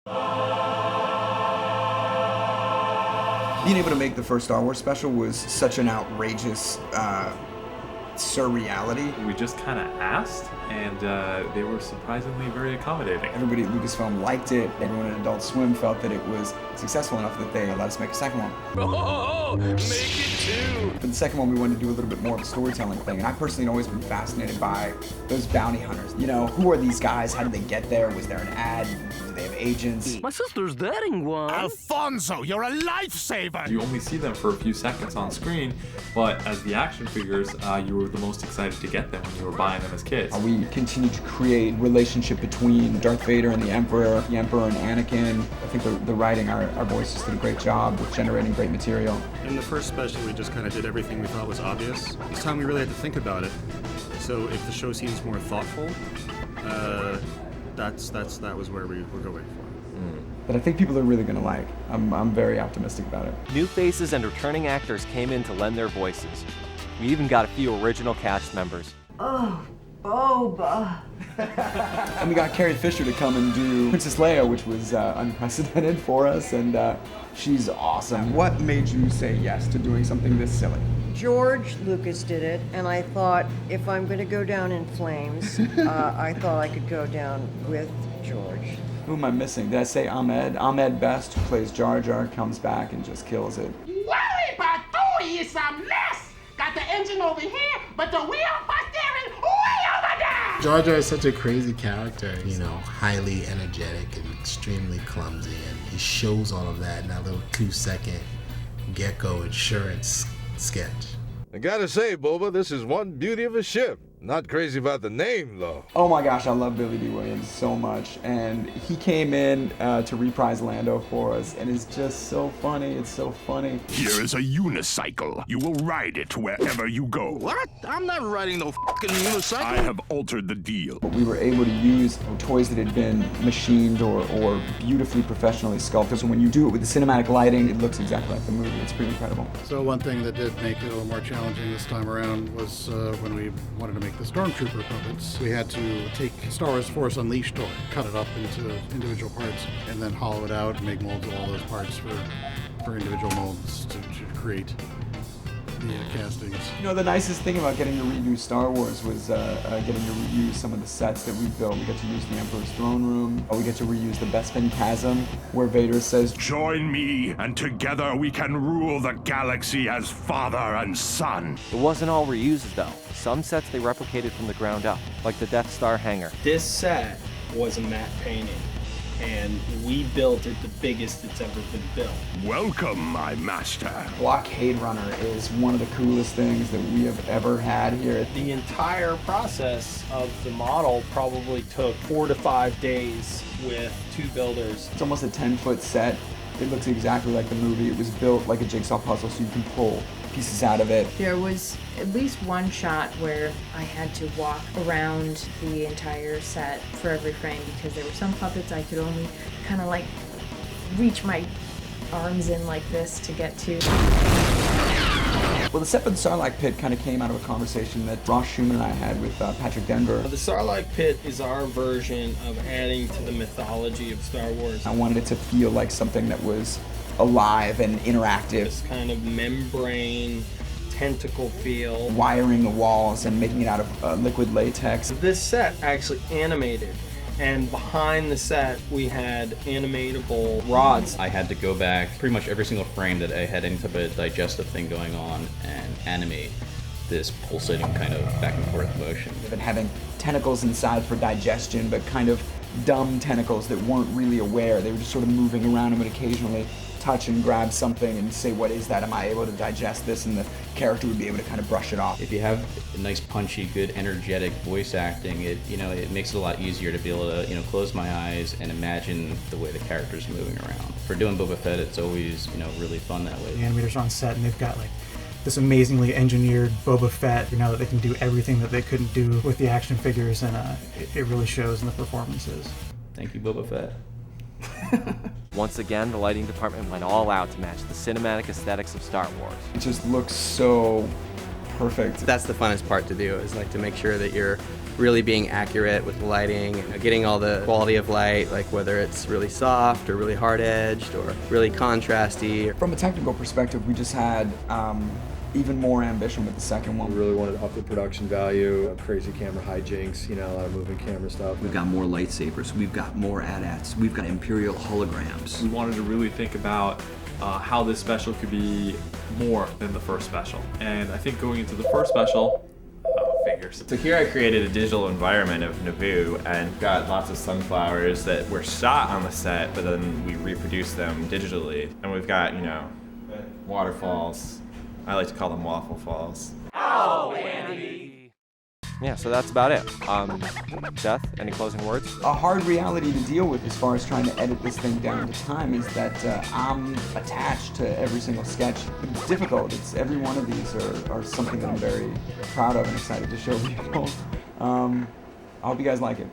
Being able to make the first Star Wars special was such an outrageous surreality. We just kind of asked, and they were surprisingly very accommodating. Everybody at Lucasfilm liked it. Everyone at Adult Swim felt that it was successful enough that they let us make a second one. Oh, make it two! For the second one, we wanted to do a little bit more of a storytelling thing, and I personally had always been fascinated by those bounty hunters. You know, who are these guys? How did they get there? Was there an ad? Did they have agents? My sister's dating one. Alfonso, you're a lifesaver! You only see them for a few seconds on screen, but as the action figures, you were the most excited to get them when you were buying them as kids. We continued to create relationship between Darth Vader and the Emperor and Anakin. I think the writing, our voices did a great job with generating great material. In the first special, we just kind of did everything we thought was obvious. This time we really had to think about it. So if the show seems more thoughtful, that was where we were going for. That I think people are really going to like. I'm very optimistic about it. New faces and returning actors came in to lend their voices. We even got a few original cast members. Oh, Boba. And we got Carrie Fisher to come and do Princess Leia, which was unprecedented for us, and she's awesome. What made you say yes to doing something this silly? George Lucas did it, and I thought if I'm going to go down in flames, I thought I could go down with George. Who am I missing? Did I say Ahmed? Ahmed Best, who plays Jar Jar, comes back and just kills it. Worry about doing is a mess. Got the engine over here, but the wheel for steering way over there. Jar Jar is such a crazy character, you know, highly energetic and extremely clumsy, and he shows all of that in that little 2-second Gecko insurance sketch. I gotta say, Boba, this is one beauty of a ship. Not crazy about the name, though. Oh my gosh, I love Billy D. Williams so much, and he came in to reprise Lando for us, and it's just so funny. It's so funny. Here is a unicycle. You will ride it wherever you go. What? I'm not riding no fucking unicycle. I have altered the deal. But we were able to use toys that had been machined or beautifully professionally sculpted. So when you do it with the cinematic lighting, it looks exactly like the movie. It's pretty incredible. So one thing that did make it a little more challenging this time around was when we wanted to make the Stormtrooper puppets. We had to take Star Wars Force Unleashed toy, cut it up into individual parts, and then hollow it out and make molds of all those parts for individual molds to create the castings. You know, the nicest thing about getting to redo Star Wars was getting to reuse some of the sets that we built. We get to use the Emperor's throne room. We get to reuse the Bespin Chasm, where Vader says, Join me, and together we can rule the galaxy as father and son. It wasn't all reuses though. Some sets they replicated from the ground up, like the Death Star hangar. This set was a matte painting, and we built it the biggest it's ever been built. Welcome, my master. Blockade Runner is one of the coolest things that we have ever had here. The entire process of the model probably took 4 to 5 days with 2 builders. It's almost a 10-foot set. It looks exactly like the movie. It was built like a jigsaw puzzle, so you can pull pieces out of it. There was at least one shot where I had to walk around the entire set for every frame because there were some puppets I could only kind of like reach my arms in like this to get to. Well, the set for the Sarlacc Pit kind of came out of a conversation that Ross Schumann and I had with Patrick Denver. The Sarlacc Pit is our version of adding to the mythology of Star Wars. I wanted it to feel like something that was alive and interactive. This kind of membrane, tentacle feel. Wiring the walls and making it out of liquid latex. This set actually animated. And behind the set, we had animatable rods. I had to go back pretty much every single frame that I had any type of digestive thing going on and animate this pulsating kind of back and forth motion. And having tentacles inside for digestion, but kind of dumb tentacles that weren't really aware. They were just sort of moving around and would occasionally touch and grab something and say, what is that? Am I able to digest this? And the character would be able to kind of brush it off. If you have a nice, punchy, good, energetic voice acting, it makes it a lot easier to be able to close my eyes and imagine the way the character's moving around. For doing Boba Fett, it's always really fun that way. The animators are on set and they've got like this amazingly engineered Boba Fett. You know that they can do everything that they couldn't do with the action figures, and it really shows in the performances. Thank you, Boba Fett. Once again, the lighting department went all out to match the cinematic aesthetics of Star Wars. It just looks so perfect. That's the funnest part to do, is like to make sure that you're really being accurate with the lighting, getting all the quality of light, like whether it's really soft or really hard-edged or really contrasty. From a technical perspective, we just had even more ambition with the second one. We really wanted to up the production value, crazy camera hijinks, a lot of moving camera stuff. We've got more lightsabers, we've got more AT-ATs, we've got Imperial holograms. We wanted to really think about how this special could be more than the first special. And I think going into the first special, figures. So here I created a digital environment of Naboo and got lots of sunflowers that were shot on the set, but then we reproduced them digitally. And we've got, waterfalls. I like to call them waffle falls. Oh, Andy! Yeah, so that's about it. Seth, any closing words? A hard reality to deal with as far as trying to edit this thing down to time is that I'm attached to every single sketch. It's difficult. Every one of these are something that I'm very proud of and excited to show people. I hope you guys like it.